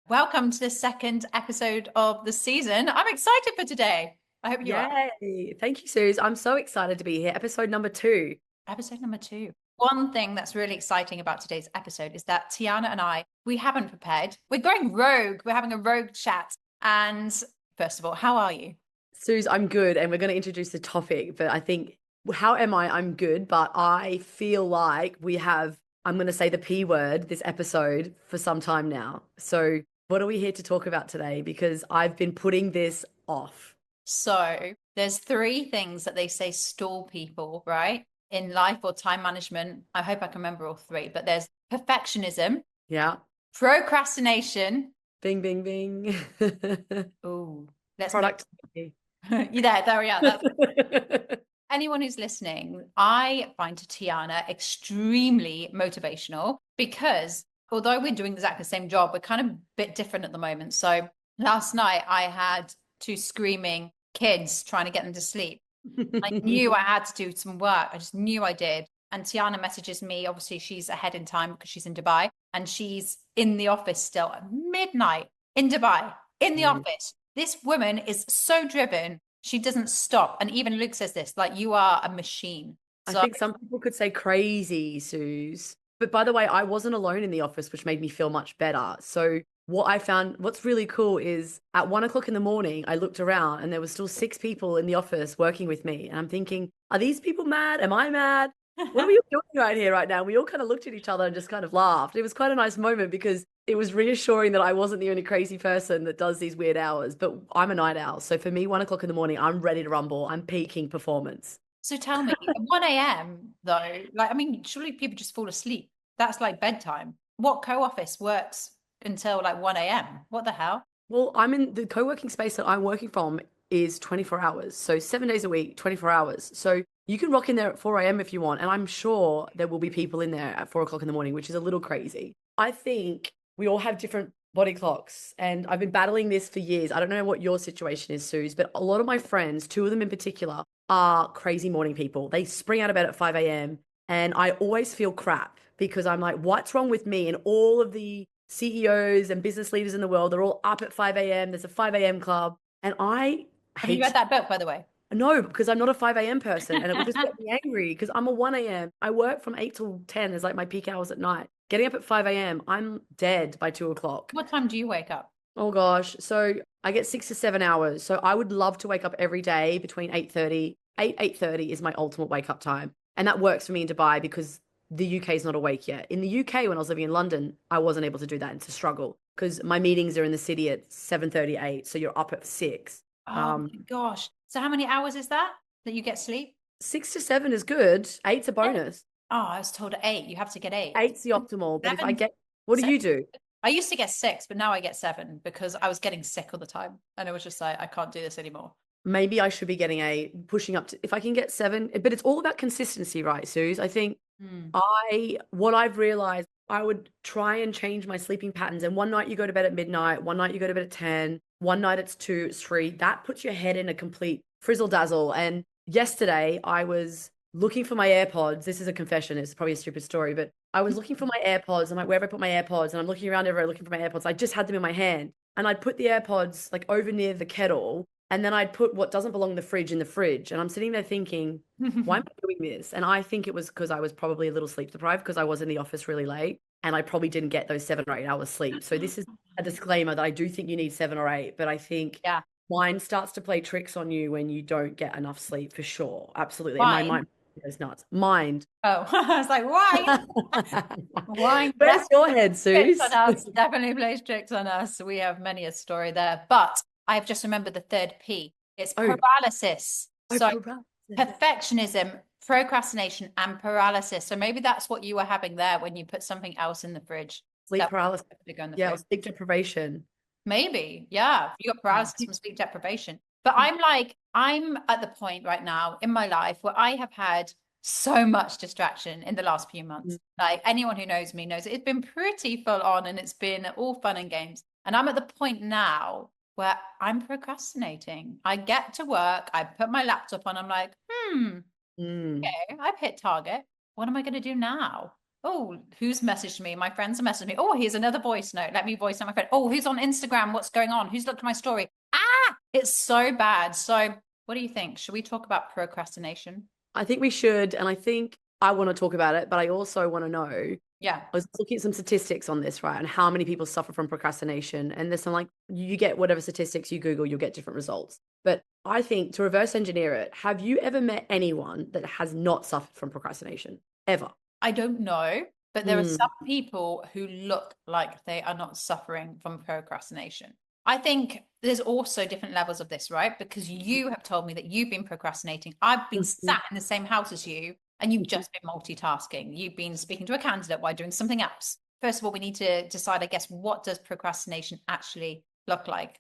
Welcome to the second episode of the season. I'm excited for today. I hope you are. Yay. Thank you, Suze. I'm so excited to be here. Episode number 2. Episode number 2. One thing that's really exciting about today's episode is that Tiarna and we haven't prepared. We're going rogue. We're having a rogue chat. And first of all, how are you? Suze, I'm good. And we're going to introduce the topic. But I think, how am I? I'm good. But I feel like I'm going to say the P word this episode for some time now. So, what are we here to talk about today? Because I've been putting this off. So, there's 3 things that they say stall people, right? In life or time management. I hope I can remember all 3, but there's perfectionism. Yeah. Procrastination. Bing, bing, bing. Oh, let's Productivity. Yeah, there we are. Anyone who's listening, I find Tiarna extremely motivational because although we're doing exactly the same job, we're kind of a bit different at the moment. So last night I had 2 screaming kids trying to get them to sleep. I knew I had to do some work. I just knew I did. And Tiarna messages me. Obviously, she's ahead in time because she's in Dubai and she's in the office still at midnight in Dubai, in the office. This woman is so driven. She doesn't stop. And even Luke says this, like, you are a machine. I So think some people could say crazy, Suze. But by the way, I wasn't alone in the office, which made me feel much better. So what I found, what's really cool is at 1 o'clock in the morning, I looked around and there was still 6 people in the office working with me. And I'm thinking, are these people mad? Am I mad? What are we doing right here right now? We all kind of looked at each other and just kind of laughed. It was quite a nice moment because it was reassuring that I wasn't the only crazy person that does these weird hours. But I'm a night owl. So for me, 1 o'clock in the morning, I'm ready to rumble. I'm peaking performance. so tell me, at 1 a.m. though, like, I mean, surely people just fall asleep. That's like bedtime. What co-office works until like 1 a.m.? What the hell? Well, I'm in the co-working space that I'm working from is 24 hours. So 7 days a week, 24 hours. So you can rock in there at 4 a.m. if you want. And I'm sure there will be people in there at 4 o'clock in the morning, which is a little crazy. I think we all have different body clocks. And I've been battling this for years. I don't know what your situation is, Suze, but a lot of my friends, 2 of them in particular, are crazy morning people. They spring out of bed at 5 a.m. And I always feel crap because I'm like, what's wrong with me? And all of the CEOs and business leaders in the world, they're all up at 5 a.m. There's a 5 a.m. club. And I Have you hate, read that book, by the way? no, because I'm not a 5 a.m. person and it would just get me angry because I'm a 1 a.m. I work from 8 till 10 is like my peak hours at night. Getting up at 5 a.m., I'm dead by 2 o'clock. What time do you wake up? Oh gosh. So I get 6 to 7 hours. So I would love to wake up every day between 8:30. 8:30 is my ultimate wake up time. And that works for me in Dubai because the UK is not awake yet. In the UK, when I was living in London, I wasn't able to do that. It's a struggle because my meetings are in the city at 7:38. So you're up at 6. Oh my gosh. So how many hours is that you get sleep? 6 to 7 is good. 8's a bonus. Oh, I was told 8. You have to get 8. 8's the optimal. But if I 7, get, what do 7. you do? I used to get 6, but now I get 7 because I was getting sick all the time. And it was just like, I can't do this anymore. Maybe I should be getting 8, pushing up to, if I can get 7, but it's all about consistency, right, Suze? I think what I've realized, I would try and change my sleeping patterns. And one night you go to bed at midnight, one night you go to bed at 10, one night it's 2, it's 3. That puts your head in a complete frizzle dazzle. And yesterday I was looking for my AirPods. This is a confession. It's probably a stupid story, but I was looking for my AirPods. I'm like, where have I put my AirPods? And I'm looking around everywhere looking for my AirPods. I just had them in my hand. And I'd put the AirPods like over near the kettle. And then I'd put what doesn't belong in the fridge. And I'm sitting there thinking, why am I doing this? And I think it was because I was probably a little sleep deprived because I was in the office really late and I probably didn't get those 7 or 8 hours sleep. So this is a disclaimer that I do think you need 7 or 8, but I think mind starts to play tricks on you when you don't get enough sleep for sure. Absolutely. And my mind goes nuts. Mind. Oh, I was like, why? Why? Where's your head, Suze? Definitely plays tricks on us. We have many a story there. But I've just remembered the 3rd P. It's paralysis. So perfectionism, procrastination, and paralysis. So maybe that's what you were having there when you put something else in the fridge. Sleep paralysis. Yeah, sleep deprivation. Maybe. Yeah. You got paralysis from sleep deprivation. But I'm at the point right now in my life where I have had so much distraction in the last few months. Like anyone who knows me knows it's been pretty full on and it's been all fun and games. And I'm at the point now where I'm procrastinating. I get to work, I put my laptop on, I'm like, Mm. Okay, I've hit target. What am I going to do now? Oh, who's messaged me? My friends have messaged me. Oh, here's another voice note. Let me voice note my friend. Oh, who's on Instagram? What's going on? Who's looked at my story? Ah, it's so bad. So, what do you think? Should we talk about procrastination? I think we should, and I think I want to talk about it, but I also want to know. Yeah. I was looking at some statistics on this, right? And how many people suffer from procrastination. And there's some like, you get whatever statistics you Google, you'll get different results. But I think to reverse engineer it, have you ever met anyone that has not suffered from procrastination? Ever? I don't know, but there are Mm. some people who look like they are not suffering from procrastination. I think there's also different levels of this, right? Because you have told me that you've been procrastinating. I've been Mhm. sat in the same house as you, and you've just been multitasking. You've been speaking to a candidate while doing something else. First of all, we need to decide, I guess, what does procrastination actually look like?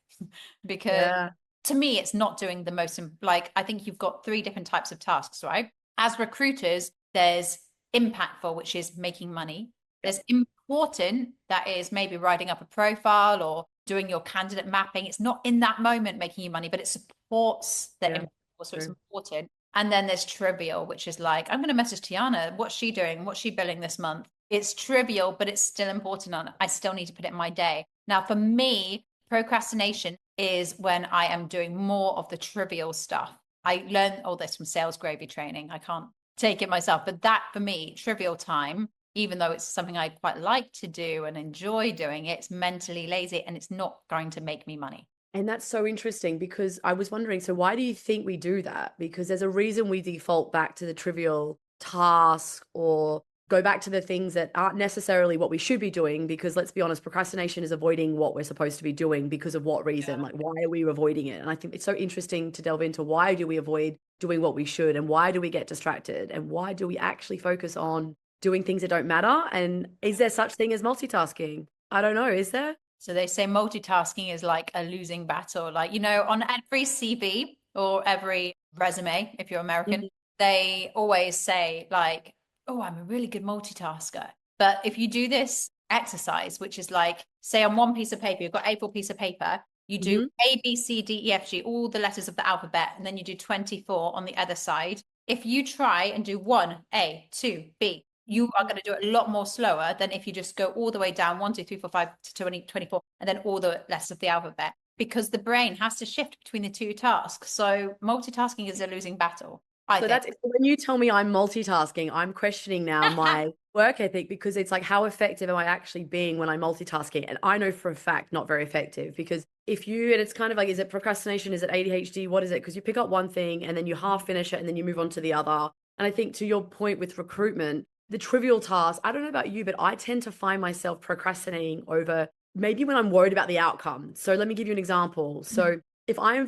Because Yeah. to me, it's not doing the most, like, I think you've got three different types of tasks, right? As recruiters, there's impactful, which is making money. There's important, that is maybe writing up a profile or doing your candidate mapping. It's not in that moment making you money, but it supports the Yeah. impactful, so it's True. important. And then there's trivial, which is like, I'm going to message Tiarna. What's she doing? What's she billing this month? It's trivial, but it's still important. On I still need to put it in my day. Now, for me, procrastination is when I am doing more of the trivial stuff. I learned all this from sales gravy training. I can't take it myself, but that for me, trivial time, even though it's something I quite like to do and enjoy doing, it's mentally lazy and it's not going to make me money. And that's so interesting because I was wondering, so why do you think we do that? Because there's a reason we default back to the trivial task or go back to the things that aren't necessarily what we should be doing. Because let's be honest, procrastination is avoiding what we're supposed to be doing because of what reason? Yeah. Like, why are we avoiding it? And I think it's so interesting to delve into why do we avoid doing what we should and why do we get distracted and why do we actually focus on doing things that don't matter? And is there such thing as multitasking? I don't know. Is there? So they say multitasking is like a losing battle. Like, on every CV or every resume, if you're American, Mhm. they always say, like, oh, I'm a really good multitasker. But if you do this exercise, which is like, say on one piece of paper, you've got A4 piece of paper, you do Mhm. A, B, C, D, E, F, G, all the letters of the alphabet, and then you do 24 on the other side. If you try and do one, A, two, B, you are going to do it a lot more slower than if you just go all the way down 1, 2, 3, 4, 5 to 20, 24, and then all the letters of the alphabet, because the brain has to shift between the two tasks. So multitasking is a losing battle, I So think. that's when you tell me I'm multitasking, I'm questioning now my work ethic because it's like, how effective am I actually being when I'm multitasking? And I know for a fact, not very effective because if you, and it's kind of like, is it procrastination? Is it ADHD? What is it? Because you pick up one thing and then you half finish it and then you move on to the other. And I think to your point with recruitment, the trivial tasks, I don't know about you, but I tend to find myself procrastinating over maybe when I'm worried about the outcome. So let me give you an example. So if I'm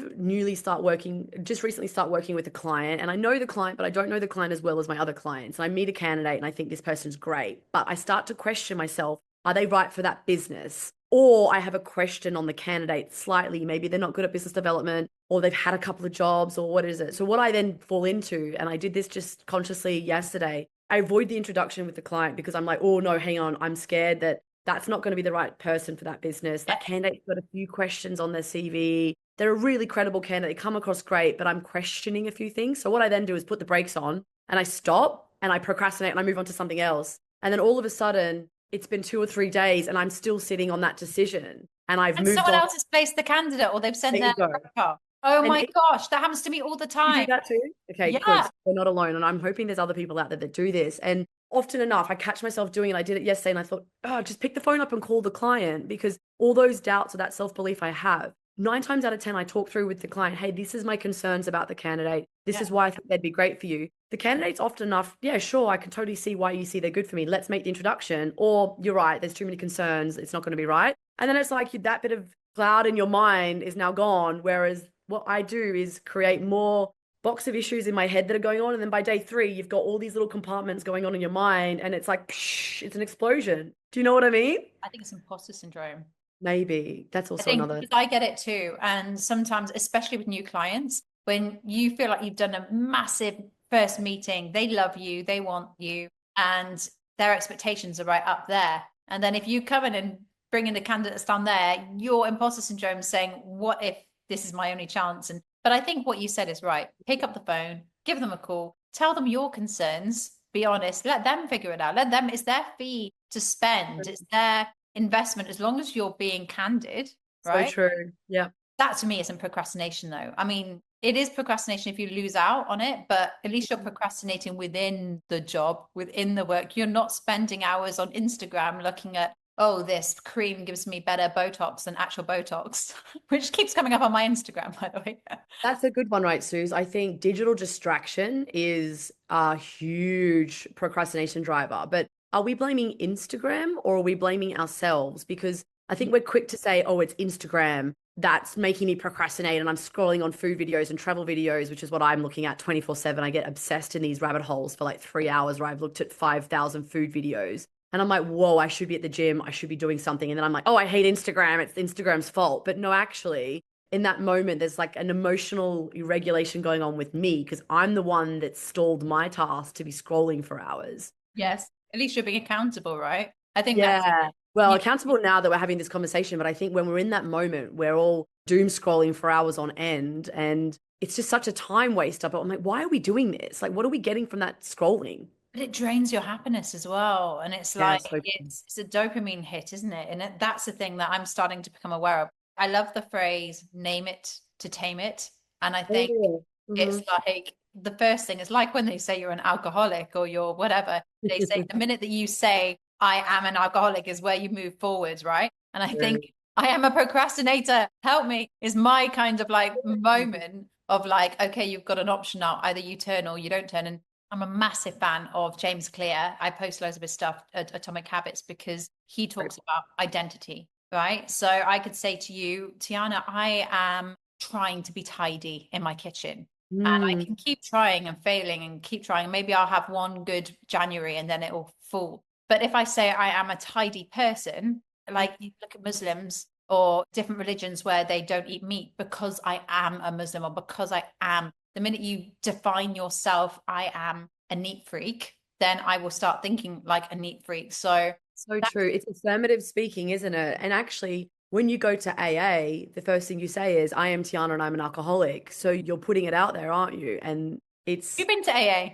just recently start working with a client and I know the client, but I don't know the client as well as my other clients. And I meet a candidate and I think this person's great, but I start to question myself, are they right for that business? Or I have a question on the candidate slightly. Maybe they're not good at business development or they've had a couple of jobs or what is it? So what I then fall into, and I did this just consciously yesterday, I avoid the introduction with the client because I'm like, oh no, hang on. I'm scared that that's not going to be the right person for that business. That candidate's got a few questions on their CV. They're a really credible candidate. They come across great, but I'm questioning a few things. So what I then do is put the brakes on and I stop and I procrastinate and I move on to something else. And then all of a sudden, it's been 2 or 3 days and I'm still sitting on that decision and I've And moved someone on. else has placed the candidate or they've sent There you their go. profile. Oh And my gosh, that happens to me all the you do time. that too? Okay, good. Yeah. So we're not alone. And I'm hoping there's other people out there that do this. And often enough, I catch myself doing it. I did it yesterday and I thought, oh, just pick the phone up and call the client because all those doubts or that self-belief I have, 9 times out of 10, I talk through with the client, hey, this is my concerns about the candidate. This Yeah. is why I think they'd be great for you. The candidate's often enough, yeah, sure, I can totally see why you see they're good for me. Let's make the introduction. Or you're right, there's too many concerns. It's not going to be right. And then it's like that bit of cloud in your mind is now gone. Whereas what I do is create more box of issues in my head that are going on. And then by day 3, you've got all these little compartments going on in your mind. And it's like, psh, it's an explosion. Do you know what I mean? I think it's imposter syndrome. Maybe. That's I also think another. because I get it too. And sometimes, especially with new clients, when you feel like you've done a massive first meeting, they love you, they want you, and their expectations are right up there. And then if you come in and bring in the candidates down there, your imposter syndrome is saying, what if this is my only chance? But I think what you said is right. Pick up the phone, give them a call, tell them your concerns, be honest, let them figure it out. Let them, it's their fee to spend, it's their investment, as long as you're being candid, So right? true. Yeah. That to me isn't procrastination though. I mean, it is procrastination if you lose out on it, but at least you're procrastinating within the job, within the work. You're not spending hours on Instagram looking at, oh, this cream gives me better Botox than actual Botox, which keeps coming up on my Instagram, by the way. That's a good one, right, Suze? I think digital distraction is a huge procrastination driver. But are we blaming Instagram or are we blaming ourselves? Because I think we're quick to say, oh, it's Instagram that's making me procrastinate. And I'm scrolling on food videos and travel videos, which is what I'm looking at 24/7. I get obsessed in these rabbit holes for like 3 hours where I've looked at 5,000 food videos. And I'm like, whoa, I should be at the gym. I should be doing something. And then I'm like, oh, I hate Instagram. It's Instagram's fault. But no, actually, in that moment, there's like an emotional regulation going on with me because I'm the one that stalled my task to be scrolling for hours. Yes. At least you're being accountable, right? I think that's, Yeah. Well, yeah, accountable now that we're having this conversation, but I think when we're in that moment, we're all doom scrolling for hours on end and it's just such a time waster. But I'm like, why are we doing this? Like, what are we getting from that scrolling? but it drains your happiness as well. And it's Yeah, like, so it's a dopamine hit, isn't it? And that's the thing that I'm starting to become aware of. I love the phrase, name it to tame it. And I think cool. it's Mhm. like the first thing is like when they say you're an alcoholic or you're whatever, they say the minute that you say, I am an alcoholic is where you move forwards, right? And I think True. I am a procrastinator, help me, is my kind of like moment of like, okay, you've got an option now. Either you turn or you don't turn. And I'm a massive fan of James Clear. I post loads of his stuff at Atomic Habits because he talks about identity, right? So I could say to you, Tiarna, I am trying to be tidy in my kitchen. And I Mm, can keep trying and failing and keep trying. Maybe I'll have one good January and then it'll fall. But if I say I am a tidy person, like you look at Muslims or different religions where they don't eat meat because I am a Muslim or because I am, the minute you define yourself, I am a neat freak, then I will start thinking like a neat freak. So so that, true. It's affirmative speaking, isn't it? And actually, when you go to AA, the first thing you say is, I am Tiana and I'm an alcoholic. So you're putting it out there, aren't you? And it's, you've been to AA.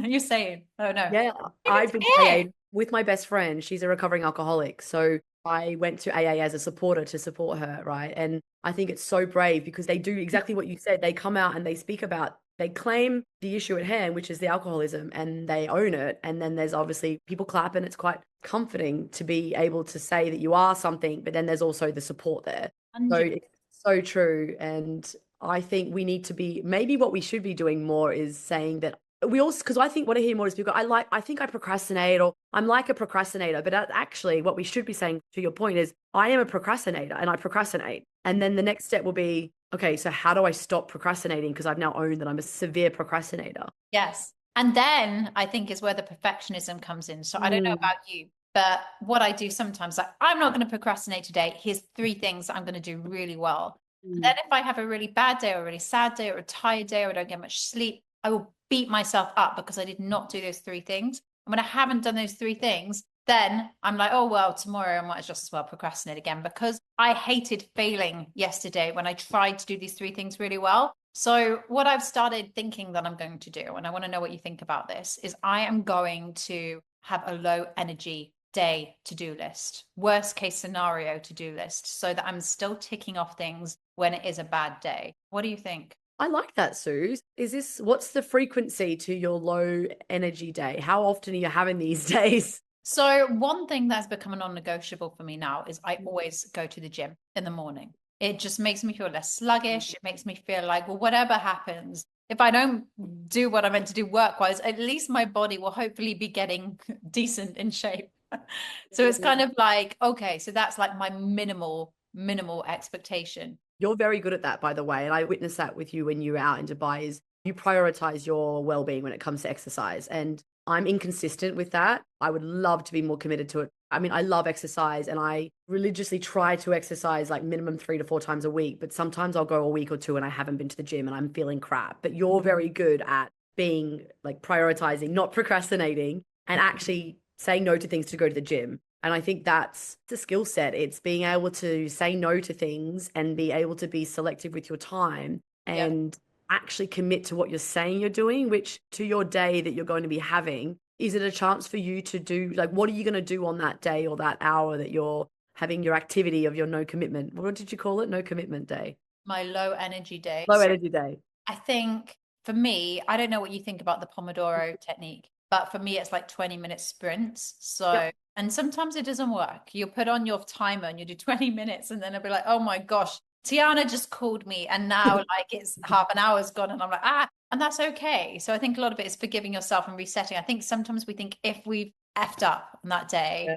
You're saying, oh no. yeah, You've been I've to been to AA. AA with my best friend. She's a recovering alcoholic. So I went to AA as a supporter to support her, right? And I think it's so brave because they do exactly what you said. They come out and they speak about, they claim the issue at hand, which is the alcoholism, and they own it. And then there's obviously people clap, and it's quite comforting to be able to say that you are something, but then there's also the support there. So 100%. it's so true. And I think we need to be, maybe what we should be doing more is saying that we also, because I think what I hear more is people, I think I procrastinate or I'm like a procrastinator. But actually, what we should be saying to your point is, I am a procrastinator and I procrastinate. And then the next step will be, okay, so how do I stop procrastinating? Because I've now owned that I'm a severe procrastinator. Yes. And then I think is where the perfectionism comes in. So I don't know Mm, about you, but what I do sometimes, like, I'm not going to procrastinate today. Here's three things I'm going to do really well. And then mm. if I have a really bad day or a really sad day or a tired day or I don't get much sleep, I will beat myself up because I did not do those three things. And when I haven't done those three things, then I'm like, oh, well, tomorrow I might just as well procrastinate again because I hated failing yesterday when I tried to do these three things really well. So, what I've started thinking that I'm going to do, and I want to know what you think about this, is I am going to have a low energy day to do list, worst case scenario to do list, so that I'm still ticking off things when it is a bad day. What do you think? I like that, Suze. What's the frequency to your low energy day? How often are you having these days? So, one thing that's become a non-negotiable for me now is I always go to the gym in the morning. It just makes me feel less sluggish. It makes me feel like, well, whatever happens, if I don't do what I'm meant to do work-wise, at least my body will hopefully be getting decent in shape. So it's kind of like, okay, so that's like my minimal expectation. You're very good at that, by the way. And I witnessed that with you when you were out in Dubai, is you prioritize your well-being when it comes to exercise. And I'm inconsistent with that. I would love to be more committed to it. I mean, I love exercise and I religiously try to exercise like minimum 3 to 4 times a week, but sometimes I'll go a week or two and I haven't been to the gym and I'm feeling crap. But you're very good at being like prioritizing, not procrastinating, and actually saying no to things to go to the gym. And I think that's the skill set. It's being able to say no to things and be able to be selective with your time. Yep. And actually commit to what you're saying you're doing, which to your day that you're going to be having, is it a chance for you to do, like, what are you going to do on that day or that hour that you're having your activity of your no commitment? What did you call it? No commitment day. My low energy day. Low So energy day. I think for me, I don't know what you think about the Pomodoro technique, but for me, it's like 20-minute sprints. So, Yep. and sometimes it doesn't work. You'll put on your timer and you do 20 minutes, and then it'll be like, oh my gosh, Tiarna just called me. And now, like, it's half an hour's gone, and I'm like, and that's okay. So I think a lot of it is forgiving yourself and resetting. I think sometimes we think if we've effed up on that day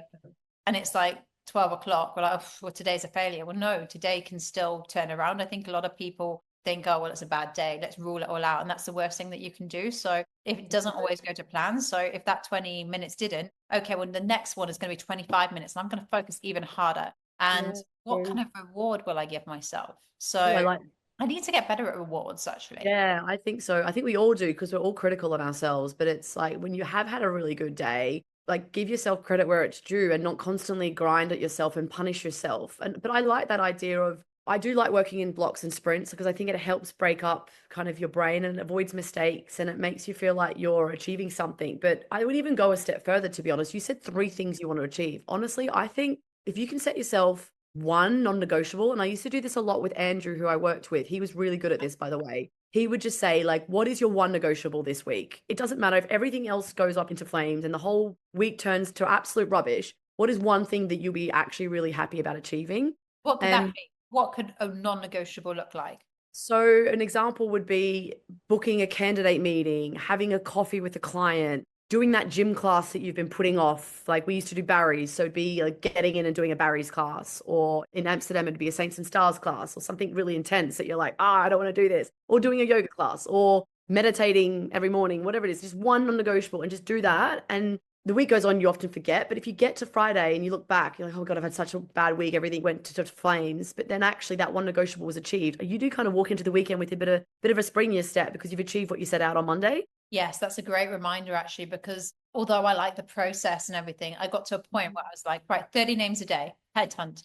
and it's like 12 o'clock, we're like, oh, well, today's a failure. Well, no, today can still turn around. I think a lot of people think, oh, well, it's a bad day, let's rule it all out. And that's the worst thing that you can do. So if it doesn't always go to plan, so if that 20 minutes didn't, okay, well, the next one is going to be 25 minutes and I'm going to focus even harder. And what kind of reward will I give myself? Oh, I So like. I need to get better at rewards, actually. Yeah, I think so. I think we all do because we're all critical on ourselves. But it's like when you have had a really good day, like give yourself credit where it's due and not constantly grind at yourself and punish yourself. And but I like that idea of I do like working in blocks and sprints because I think it helps break up kind of your brain and avoids mistakes and it makes you feel like you're achieving something. But I would even go a step further, to be honest. You said 3 things you want to achieve. Honestly, I think if you can set yourself one non-negotiable, and I used to do this a lot with Andrew, who I worked with. He was really good at this, by the way. He would just say, like, what is your one negotiable this week? It doesn't matter if everything else goes up into flames and the whole week turns to absolute rubbish. What is one thing that you'll be actually really happy about achieving? What could that And be? What could a non-negotiable look like? so an example would be booking a candidate meeting, having a coffee with a client, doing that gym class that you've been putting off. Like we used to do Barry's, so it'd be like getting in and doing a Barry's class, or in Amsterdam it'd be a Saints and Stars class, or something really intense that you're like, I don't want to do this, or doing a yoga class, or meditating every morning, whatever it is, just one non-negotiable and just do that. And the week goes on, you often forget. But if you get to Friday and you look back, you're like, oh God, I've had such a bad week. Everything went to flames. But then actually that one negotiable was achieved. You do kind of walk into the weekend with a bit of a spring in your step because you've achieved what you set out on Monday. Yes, that's a great reminder, actually, because although I like the process and everything, I got to a point where I was like, right, 30 names a day, headhunt,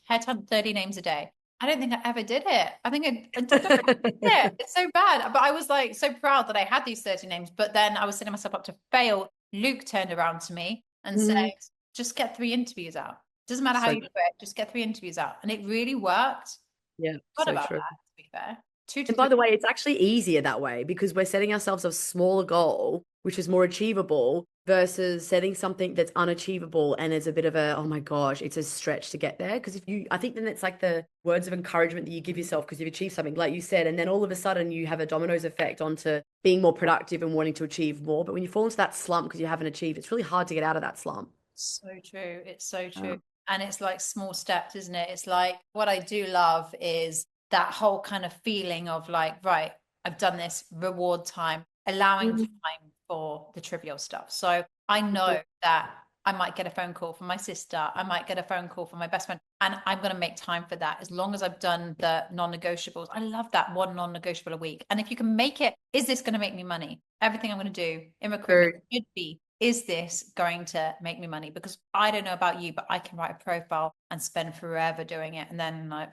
30 names a day. I don't think I ever did it. I think I don't know if I did it. It's so bad. But I was like so proud that I had these 30 names. But then I was setting myself up to fail. Luke turned around to me and said, just get 3 interviews out. Doesn't matter how you do it, just get 3 interviews out. And it really worked. Yeah, What so about true. that, to be fair? 2 to And by 3. the way, it's actually easier that way because we're setting ourselves a smaller goal, which is more achievable versus setting something that's unachievable and is a bit of a, oh my gosh, it's a stretch to get there. Because I think then it's like the words of encouragement that you give yourself because you've achieved something, like you said, and then all of a sudden you have a dominoes effect onto being more productive and wanting to achieve more. But when you fall into that slump because you haven't achieved, it's really hard to get out of that slump. So true. It's so true. And it's like small steps, isn't it? It's like what I do love is that whole kind of feeling of like, right, I've done this, reward time, allowing time for the trivial stuff. So I know that I might get a phone call from my sister. I might get a phone call from my best friend, and I'm going to make time for that as long as I've done the non-negotiables. I love that one non-negotiable a week. And if you can make it, is this going to make me money? Everything I'm going to do in recruitment should be, is this going to make me money? Because I don't know about you, but I can write a profile and spend forever doing it. And then like,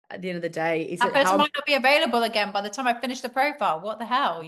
At the end of the day, is that it person how might not be available again by the time I finish the profile. What the hell,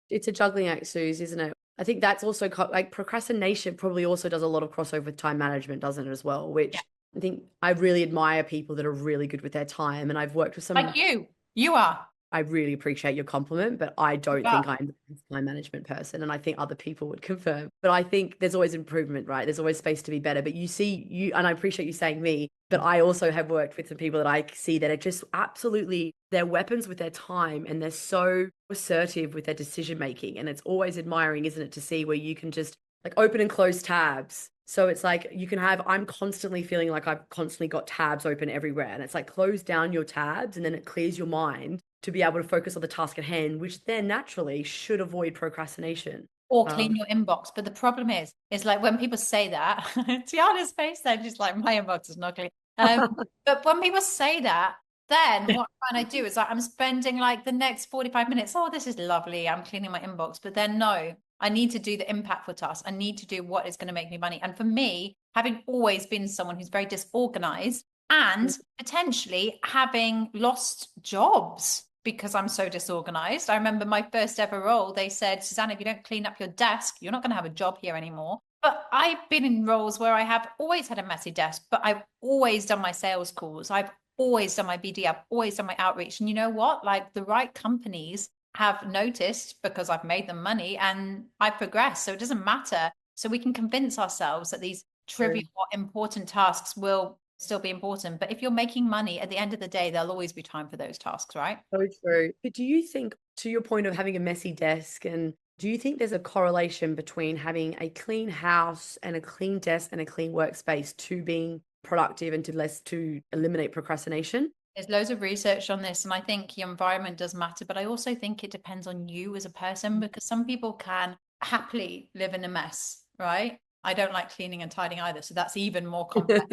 it's a juggling act, Suze, isn't it? I think that's also like procrastination probably also does a lot of crossover with time management, doesn't it, as well? Which Yeah. I think I really admire people that are really good with their time. And I've worked with some, Like you are. I really appreciate your compliment, but I don't think I'm the best time management person. And I think other people would confirm. But I think there's always improvement, right? There's always space to be better. But and I appreciate you saying me, but I also have worked with some people that I see that are just absolutely, they're weapons with their time and they're so assertive with their decision making. And it's always admiring, isn't it, to see where you can just like open and close tabs. So it's like you can have, I'm constantly feeling like I've constantly got tabs open everywhere. And it's like close down your tabs and then it clears your mind to be able to focus on the task at hand, which then naturally should avoid procrastination. Or clean your inbox. But the problem is like when people say that, Tiana's face then just like my inbox is not clean. But when people say that, then what I'm trying to do is like I'm spending like the next 45 minutes. Oh, this is lovely. I'm cleaning my inbox. But then no, I need to do the impactful task. I need to do what is going to make me money. And for me, having always been someone who's very disorganized and potentially having lost jobs because I'm so disorganized. I remember my first ever role, they said, Susanna, if you don't clean up your desk, you're not going to have a job here anymore. But I've been in roles where I have always had a messy desk, but I've always done my sales calls. I've always done my BD. I've always done my outreach. And you know what? Like the right companies have noticed because I've made them money and I've progressed. So it doesn't matter. So we can convince ourselves that these trivial or important tasks will still be important. But if you're making money, at the end of the day, there'll always be time for those tasks, right? So true. But do you think, to your point of having a messy desk, and do you think there's a correlation between having a clean house and a clean desk and a clean workspace to being productive and to eliminate procrastination? There's loads of research on this, and I think your environment does matter, but I also think it depends on you as a person because some people can happily live in a mess, right? I don't like cleaning and tidying either, so that's even more complex.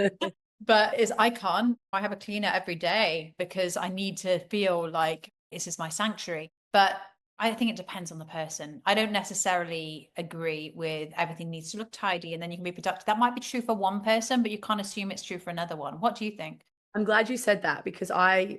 But is I can't. I have a cleaner every day because I need to feel like this is my sanctuary. But I think it depends on the person. I don't necessarily agree with everything needs to look tidy and then you can be productive. That might be true for one person, but you can't assume it's true for another one. What do you think? I'm glad you said that because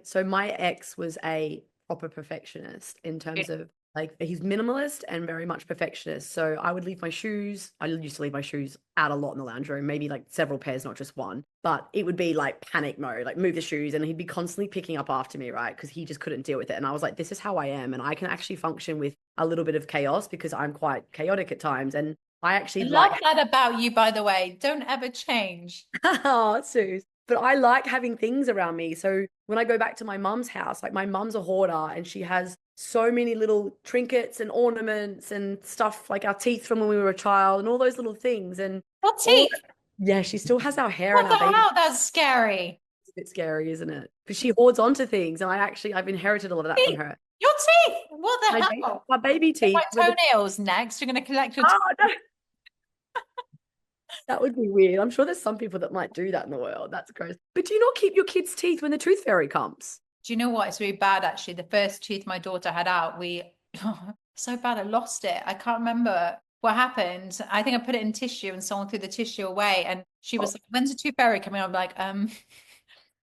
so my ex was a proper perfectionist in terms of like he's minimalist and very much perfectionist. So I would leave my shoes. I used to leave my shoes out a lot in the lounge room, maybe like several pairs, not just one. But it would be like panic mode, like move the shoes, and he'd be constantly picking up after me, right? Because he just couldn't deal with it. And I was like, this is how I am, and I can actually function with a little bit of chaos because I'm quite chaotic at times. And I actually I like love that about you, by the way. Don't ever change. oh, Suze. But I like having things around me. So when I go back to my mum's house, like my mum's a hoarder and she has so many little trinkets and ornaments and stuff like our teeth from when we were a child and all those little things. And What all, teeth? yeah, she still has our hair and What the our baby. hell? That's scary. It's a bit scary, isn't it? Because she hoards onto things. And I've inherited a lot of that from Teeth. her. Your teeth. What the hell? My baby Get teeth. my toenails next. You're going to collect your teeth. Oh, no. That would be weird. I'm sure there's some people that might do that in the world. That's gross. But do you not keep your kids' teeth when the tooth fairy comes? Do you know what? It's really bad, actually. The first tooth my daughter had out, so bad, I lost it. I can't remember what happened. I think I put it in tissue and someone threw the tissue away. And she was Oh. like, when's the tooth fairy coming? I'm like,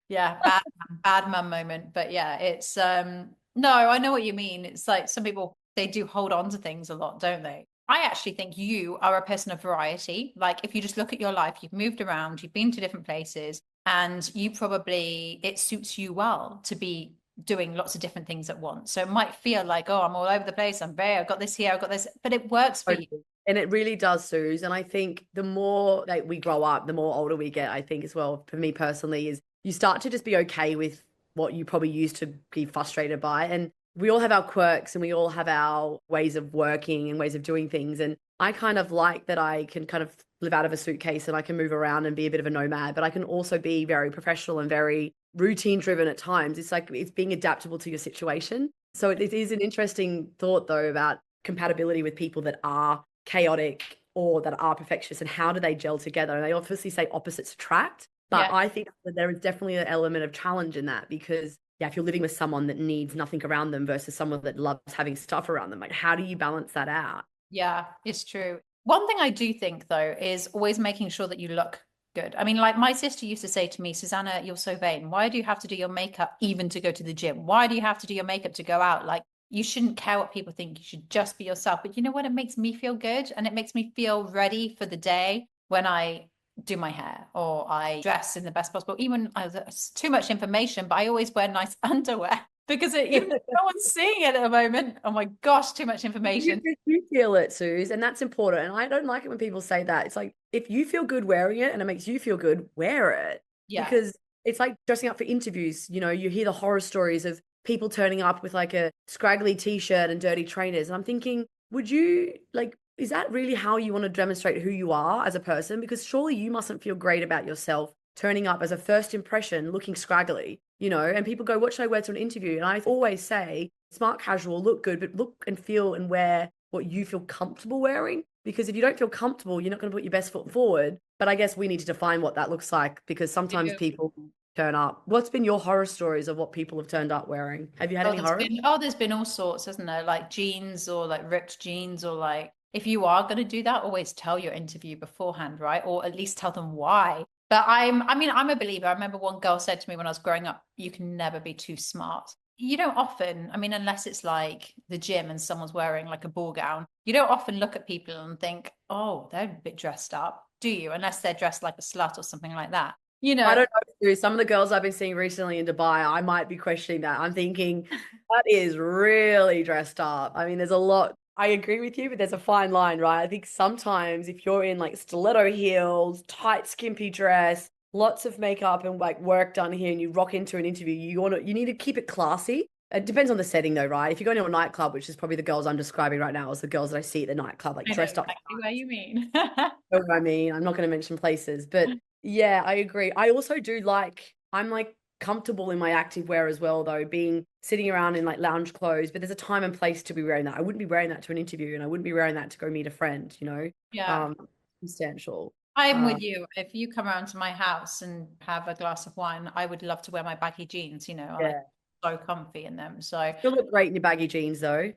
yeah, bad mum moment. But yeah, it's, no, I know what you mean. It's like some people, they do hold on to things a lot, don't they? I actually think you are a person of variety. Like if you just look at your life, you've moved around, you've been to different places, and you probably, it suits you well to be doing lots of different things at once. So it might feel like, oh, I'm all over the place. I've got this here, I've got this, but it works for you. And it really does, Suze. And I think the more that we grow up, the more older we get, I think as well, for me personally, is you start to just be okay with what you probably used to be frustrated by. And we all have our quirks and we all have our ways of working and ways of doing things. And I kind of like that I can kind of live out of a suitcase and I can move around and be a bit of a nomad, but I can also be very professional and very routine driven at times. It's like it's being adaptable to your situation. So it is an interesting thought though about compatibility with people that are chaotic or that are perfectionists and how do they gel together? And they obviously say opposites attract, but I think that there is definitely an element of challenge in that because yeah, if you're living with someone that needs nothing around them versus someone that loves having stuff around them, like how do you balance that out? Yeah, it's true. One thing I do think though is always making sure that you look good. I mean, like my sister used to say to me, Susanna, you're so vain. Why do you have to do your makeup even to go to the gym? Why do you have to do your makeup to go out? Like you shouldn't care what people think. You should just be yourself. But you know what? It makes me feel good and it makes me feel ready for the day when I do my hair or I dress in the best possible. Even it's too much information, but I always wear nice underwear because even if no one's seeing it at the moment. Oh my gosh, too much information. You feel it, Suze, and that's important. And I don't like it when people say that. It's like if you feel good wearing it and it makes you feel good, wear it. Yeah. Because it's like dressing up for interviews. You know, you hear the horror stories of people turning up with like a scraggly t-shirt and dirty trainers. And I'm thinking, would you like, is that really how you want to demonstrate who you are as a person? Because surely you mustn't feel great about yourself turning up as a first impression looking scraggly, you know, and people go, what should I wear to an interview? And I always say, smart casual, look good, but look and feel and wear what you feel comfortable wearing. Because if you don't feel comfortable, you're not going to put your best foot forward. But I guess we need to define what that looks like because sometimes people turn up. What's been your horror stories of what people have turned up wearing? Have you had any horror? There's been all sorts, hasn't there? Like jeans or like ripped jeans or like if you are going to do that, always tell your interview beforehand, right? Or at least tell them why. But I'm a believer. I remember one girl said to me when I was growing up, you can never be too smart. you don't often, I mean, unless it's like the gym and someone's wearing like a ball gown, you don't often look at people and think, oh, they're a bit dressed up, do you? Unless they're dressed like a slut or something like that. You I know, don't know. Some of the girls I've been seeing recently in Dubai, I might be questioning that. I'm thinking that is really dressed up. I mean, there's a lot. I agree with you, but there's a fine line, right? I think sometimes if you're in like stiletto heels, tight, skimpy dress, lots of makeup and like work done here, and you rock into an interview, you need to keep it classy. It depends on the setting though, right? If you're going to a nightclub, which is probably the girls I'm describing right now, as the girls that I see at the nightclub, like I know dressed up. exactly what you mean. Know what I mean? I'm not going to mention places, but yeah, I agree. I also do like, I'm like comfortable in my active wear as well, though, being sitting around in like lounge clothes, but there's a time and place to be wearing that. I wouldn't be wearing that to an interview and I wouldn't be wearing that to go meet a friend, you know? Yeah. Um, Substantial. I'm Um, with you. If you come around to my house and have a glass of wine, I would love to wear my baggy jeans, you know, I yeah. so comfy in them. So You'll look great in your baggy jeans, though.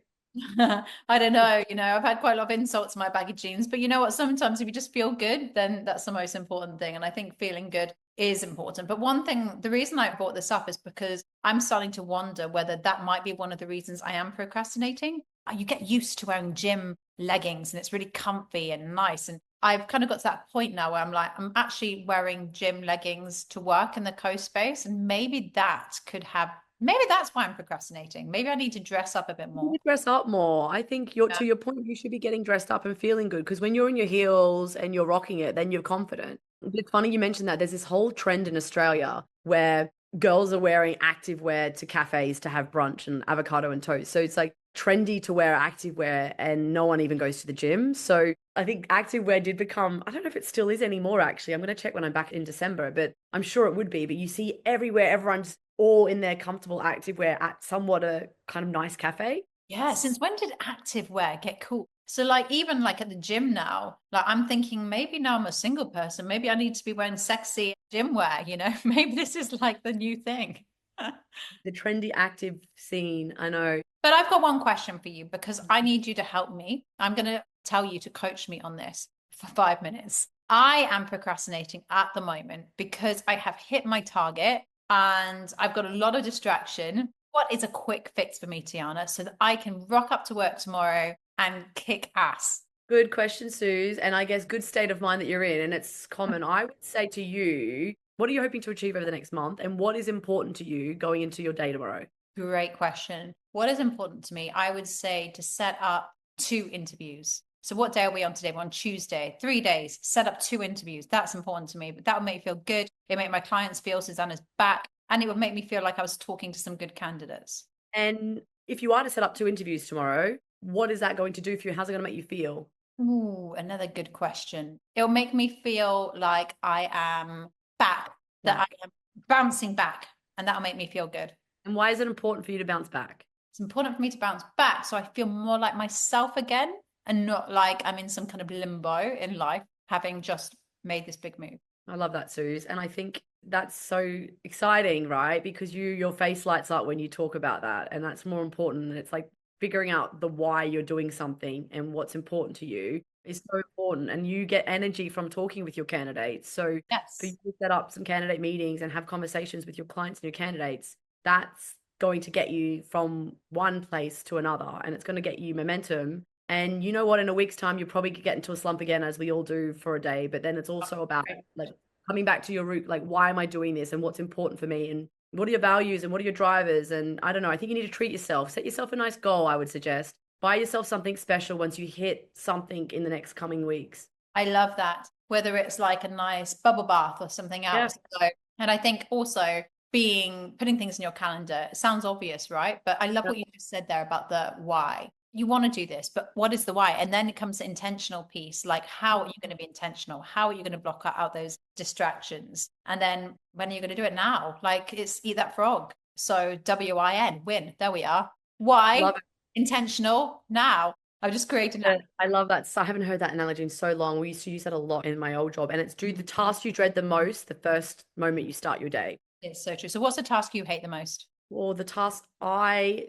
I don't know, you know, I've had quite a lot of insults in my baggy jeans, but you know what? Sometimes if you just feel good, then that's the most important thing. And I think feeling good is important. But one thing, the reason I brought this up is because I'm starting to wonder whether that might be one of the reasons I am procrastinating. You get used to wearing gym leggings and it's really comfy and nice. And I've kind of got to that point now where I'm like, I'm actually wearing gym leggings to work in the co-space. And maybe that could have, maybe that's why I'm procrastinating. Maybe I need to dress up a bit You need more. to dress up more. I think you're Yeah. to your point, you should be getting dressed up and feeling good because when you're in your heels and you're rocking it, then you're confident. It's funny you mentioned that. There's this whole trend in Australia where girls are wearing active wear to cafes to have brunch and avocado and toast. So it's like trendy to wear active wear and no one even goes to the gym. So I think active wear did become, I don't know if it still is anymore, actually. I'm going to check when I'm back in December, but I'm sure it would be. But you see everywhere, everyone's all in their comfortable activewear at somewhat a kind of nice cafe. Yeah, since when did active wear get cool? So like even like at the gym now, like I'm thinking maybe now I'm a single person, maybe I need to be wearing sexy gym wear, you know? Maybe this is like the new thing. The trendy active scene, I know. But I've got one question for you because I need you to help me. I'm going to tell you to coach me on this for 5 minutes. I am procrastinating at the moment because I have hit my target and I've got a lot of distraction. What is a quick fix for me, Tiarna, so that I can rock up to work tomorrow and kick ass? Good question, Suze. And I guess good state of mind that you're in. And it's common. I would say to you, what are you hoping to achieve over the next month? And what is important to you going into your day tomorrow? Great question. What is important to me? I would say to set up 2 interviews. So what day are we on today? We're on Tuesday. 3 days. Set up 2 interviews. That's important to me. But that would make me feel good. It make my clients feel Susanna's back, and it would make me feel like I was talking to some good candidates. And if you are to set up 2 interviews tomorrow, what is that going to do for you? How's it going to make you feel? Ooh, another good question. It'll make me feel like I am back, that Back. I am bouncing back, and that'll make me feel good. And why is it important for you to bounce back? It's important for me to bounce back so I feel more like myself again and not like I'm in some kind of limbo in life, having just made this big move. I love that, Suze. And I think that's so exciting, right? Because your face lights up when you talk about that. And that's more important. And it's like figuring out the why you're doing something and what's important to you is so important. And you get energy from talking with your candidates. So for you Yes. to set up some candidate meetings and have conversations with your clients and your candidates, that's going to get you from one place to another. And it's going to get you momentum. And you know what? In a week's time, you'll probably get into a slump again, as we all do for a day. But then it's also about like coming back to your root, like why am I doing this and what's important for me and what are your values and what are your drivers? And I don't know, I think you need to treat yourself, set yourself a nice goal, I would suggest. Buy yourself something special once you hit something in the next coming weeks. I love that. Whether it's like a nice bubble bath or something Yeah. else. So, and I think also putting things in your calendar, it sounds obvious, right? But I love what you just said there about the why. You want to do this, but what is the why? And then it comes to intentional piece, like how are you going to be intentional? How are you going to block out those distractions? And then when are you going to do it now? Like it's eat that frog. So WIN, win. There we are. Why? Love it. Intentional now. I've just created that. I love that. So I haven't heard that analogy in so long. We used to use that a lot in my old job. And it's do the task you dread the most the first moment you start your day. It's so true. So what's the task you hate the most? Or the task I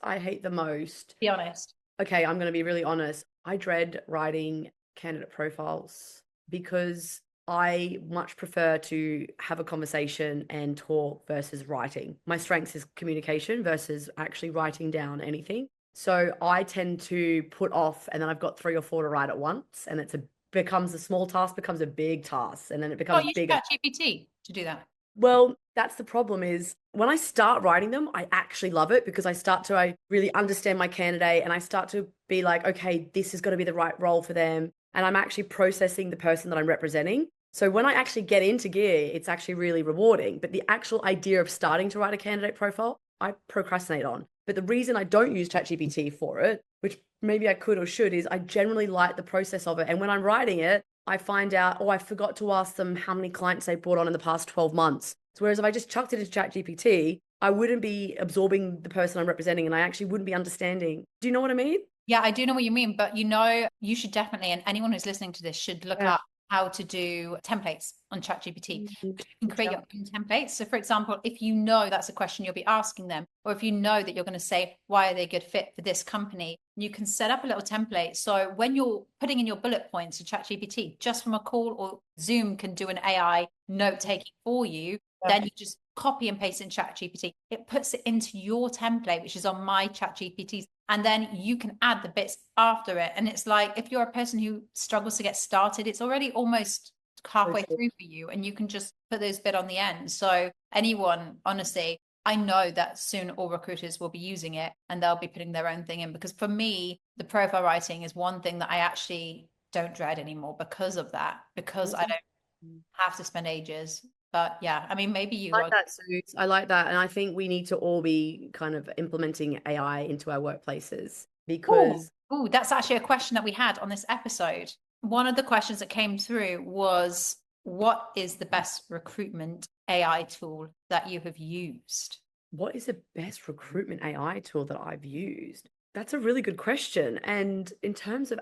hate the most. Be honest. Okay, I'm going to be really honest. I dread writing candidate profiles because I much prefer to have a conversation and talk versus writing. My strength is communication versus actually writing down anything. So I tend to put off, and then I've got 3 or 4 to write at once, and becomes a small task, becomes a big task, and then it Oh, becomes use bigger. ChatGPT to do that. Well, that's the problem is when I start writing them, I actually love it because I really understand my candidate and I start to be like, okay, this is going to be the right role for them. And I'm actually processing the person that I'm representing. So when I actually get into gear, it's actually really rewarding. But the actual idea of starting to write a candidate profile, I procrastinate on. But the reason I don't use ChatGPT for it, which maybe I could or should, is I generally like the process of it. And when I'm writing it, I find out, oh, I forgot to ask them how many clients they brought on in the past 12 months. So whereas if I just chucked it into ChatGPT, I wouldn't be absorbing the person I'm representing and I actually wouldn't be understanding. Do you know what I mean? Yeah, I do know what you mean, but you should definitely, and anyone who's listening to this should look Yeah. up how to do templates on ChatGPT. Mhm. You can create Yeah. your own templates. So, for example, if you know that's a question you'll be asking them, or if you know that you're going to say, why are they a good fit for this company? You can set up a little template. So when you're putting in your bullet points to ChatGPT, just from a call, or Zoom can do an AI note taking for you, then you just copy and paste in ChatGPT. It puts it into your template, which is on my ChatGPTs. And then you can add the bits after it. And it's like, if you're a person who struggles to get started, it's already almost halfway through for you. And you can just put those bit on the end. So anyone, honestly, I know that soon all recruiters will be using it and they'll be putting their own thing in. Because for me, the profile writing is one thing that I actually don't dread anymore because of that, because I don't have to spend ages. But yeah, I mean, maybe you I are. like that, Suze. I like that. And I think we need to all be kind of implementing AI into our workplaces because Oh, that's actually a question that we had on this episode. One of the questions that came through was, what is the best recruitment AI tool that you have used? what is the best recruitment AI tool that I've used? That's a really good question. And in terms of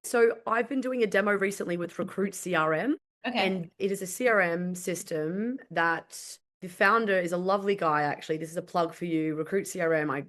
so I've been doing a demo recently with Recruit CRM, Okay. and it is a CRM system that the founder is a lovely guy, actually. This is a plug for you. Recruit CRM, I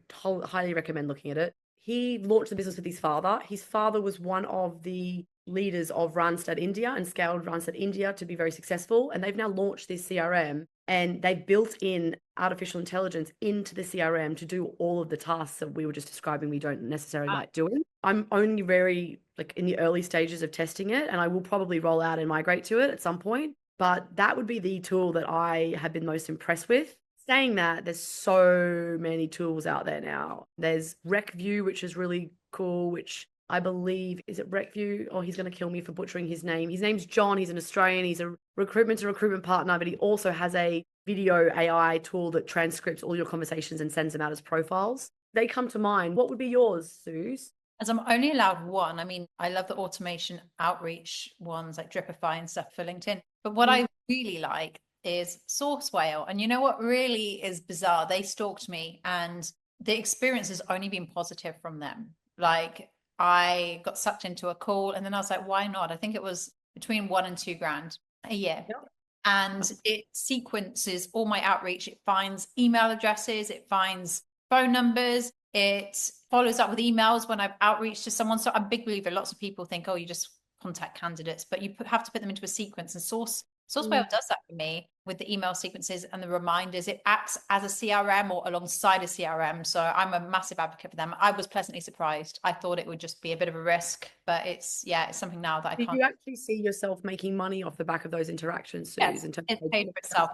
highly recommend looking at it. He launched the business with his father. His father was one of the leaders of Randstad India and scaled Randstad India to be very successful. And they've now launched this CRM and they built in artificial intelligence into the CRM to do all of the tasks that we were just describing we don't necessarily like doing. I'm only very in the early stages of testing it, and I will probably roll out and migrate to it at some point. But that would be the tool that I have been most impressed with. Saying that, there's so many tools out there now. There's RecView, which is really cool, which I believe, is it RecView? Oh, he's going to kill me for butchering his name. His name's John. He's an Australian. He's a recruitment partner, but he also has a video AI tool that transcripts all your conversations and sends them out as profiles. They come to mind. What would be yours, Suze? As I'm only allowed one, I mean, I love the automation outreach ones like Dripify and stuff for LinkedIn. But what I really like is Source Whale. And you know what really is bizarre? They stalked me and the experience has only been positive from them. Like I got sucked into a call and then I was like, why not? I think it was between 1 and 2 grand a year. Yep. And it sequences all my outreach. It finds email addresses, it finds phone numbers, it follows up with emails when I've outreached to someone. So I'm a big believer. Lots of people think, oh, you just contact candidates, but you have to put them into a sequence. And Sourcewell does that for me with the email sequences and the reminders. It acts as a CRM or alongside a CRM. So I'm a massive advocate for them. I was pleasantly surprised. I thought it would just be a bit of a risk, but it's something now that I Did can't. you actually see yourself making money off the back of those interactions, Yes, Suze? it's paid for itself,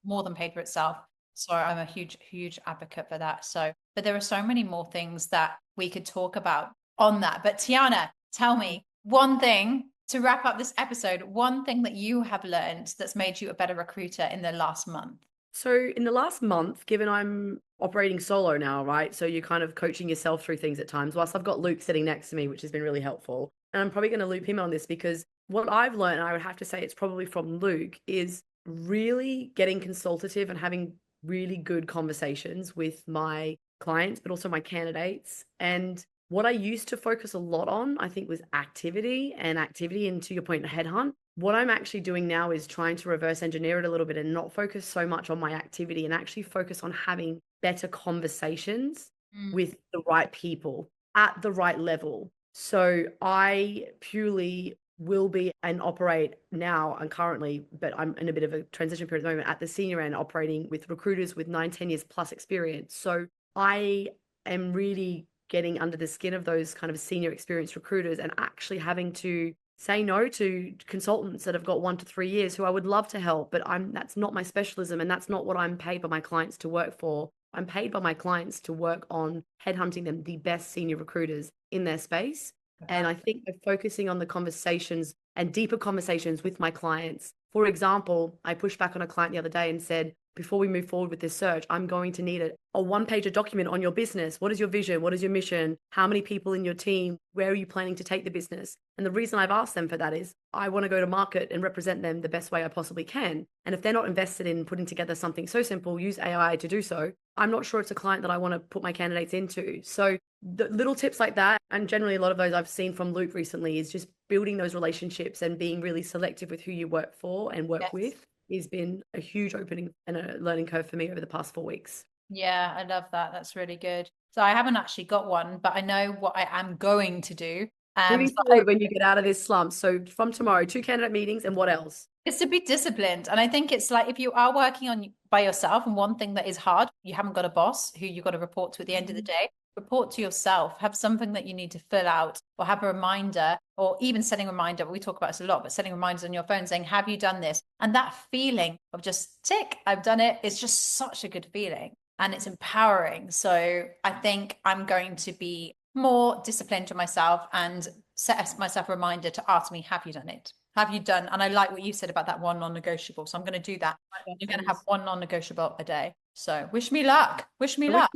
more than paid for itself. So I'm a huge advocate for that. So, but there are so many more things that we could talk about on that. But Tiarna, tell me one thing to wrap up this episode, one thing that you have learned that's made you a better recruiter in the last month. So in the last month, given I'm operating solo now, right? So you're kind of coaching yourself through things at times. Whilst I've got Luke sitting next to me, which has been really helpful. And I'm probably going to loop him on this because what I've learned, and I would have to say it's probably from Luke, is really getting consultative and having really good conversations with my clients, but also my candidates. And what I used to focus a lot on, I think, was activity, and to your point, headhunt. What I'm actually doing now is trying to reverse engineer it a little bit and not focus so much on my activity and actually focus on having better conversations with the right people at the right level. So I purely will be and operate now and currently, but I'm in a bit of a transition period at the moment at the senior end, operating with recruiters with 9, 10 years plus experience. So I am really getting under the skin of those kind of senior experienced recruiters and actually having to say no to consultants that have got 1 to 3 years who I would love to help, but that's not my specialism and that's not what I'm paid by my clients to work for. I'm paid by my clients to work on headhunting them the best senior recruiters in their space. And I think by focusing on the conversations and deeper conversations with my clients. For example, I pushed back on a client the other day and said, before we move forward with this search, I'm going to need a one-pager document on your business. What is your vision? What is your mission? How many people in your team? Where are you planning to take the business? And the reason I've asked them for that is I want to go to market and represent them the best way I possibly can. And if they're not invested in putting together something so simple, use AI to do so, I'm not sure it's a client that I want to put my candidates into. So the little tips like that, and generally a lot of those I've seen from Luke recently, is just building those relationships and being really selective with who you work for and work with has been a huge opening and a learning curve for me over the past 4 weeks. Yeah, I love that. That's really good. So I haven't actually got one, but I know what I am going to do. Moving So forward when you get out of this slump. So from tomorrow, 2 candidate meetings and what else? it's to be disciplined. And I think it's like if you are working on by yourself, and one thing that is hard, you haven't got a boss who you've got to report to at the end of the day. Report to yourself, have something that you need to fill out, or have a reminder, or even setting a reminder. We talk about this a lot, but setting reminders on your phone saying, have you done this? And that feeling of just tick, I've done it, is just such a good feeling and it's empowering. So I think I'm going to be more disciplined to myself and set myself a reminder to ask me, have you done it? Have you done? And I like what you said about that one non-negotiable. So I'm going to do that. You're going to have one non-negotiable a day. So wish me luck. Wish me luck.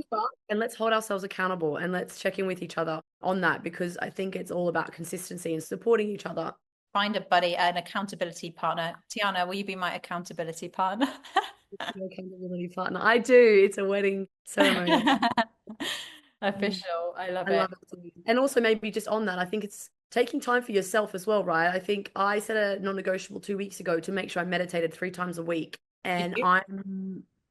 And let's hold ourselves accountable and let's check in with each other on that, because I think it's all about consistency and supporting each other. Find a buddy, an accountability partner. Tiarna, will you be my accountability partner? Your accountability partner. I do. It's a wedding ceremony. Official. I love it. Love it. And also maybe just on that, I think it's taking time for yourself as well, right? I think I set a non-negotiable 2 weeks ago to make sure I meditated 3 times a week. And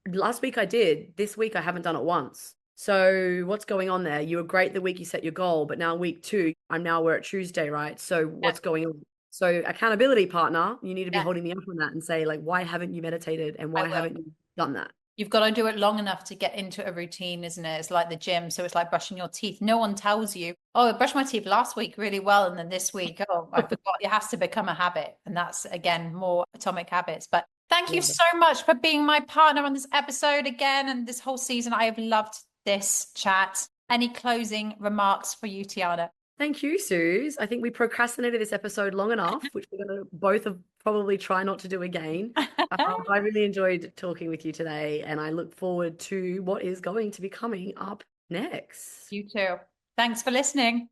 last week I did. This week I haven't done it once. So what's going on there? You were great the week you set your goal, but now week 2, we're at Tuesday, right? So what's going on? So accountability partner, you need to be holding me up on that and say, like, why haven't you meditated and why haven't you done that? You've got to do it long enough to get into a routine, isn't it? It's like the gym. So it's like brushing your teeth. No one tells you, oh, I brushed my teeth last week really well. And then this week, oh, I forgot. It has to become a habit. And that's, again, more atomic habits. But thank you so much for being my partner on this episode again. And this whole season, I have loved this chat. Any closing remarks for you, Tiarna? Thank you, Suze. I think we procrastinated this episode long enough, which we're going to both probably try not to do again. I really enjoyed talking with you today, and I look forward to what is going to be coming up next. You too. Thanks for listening.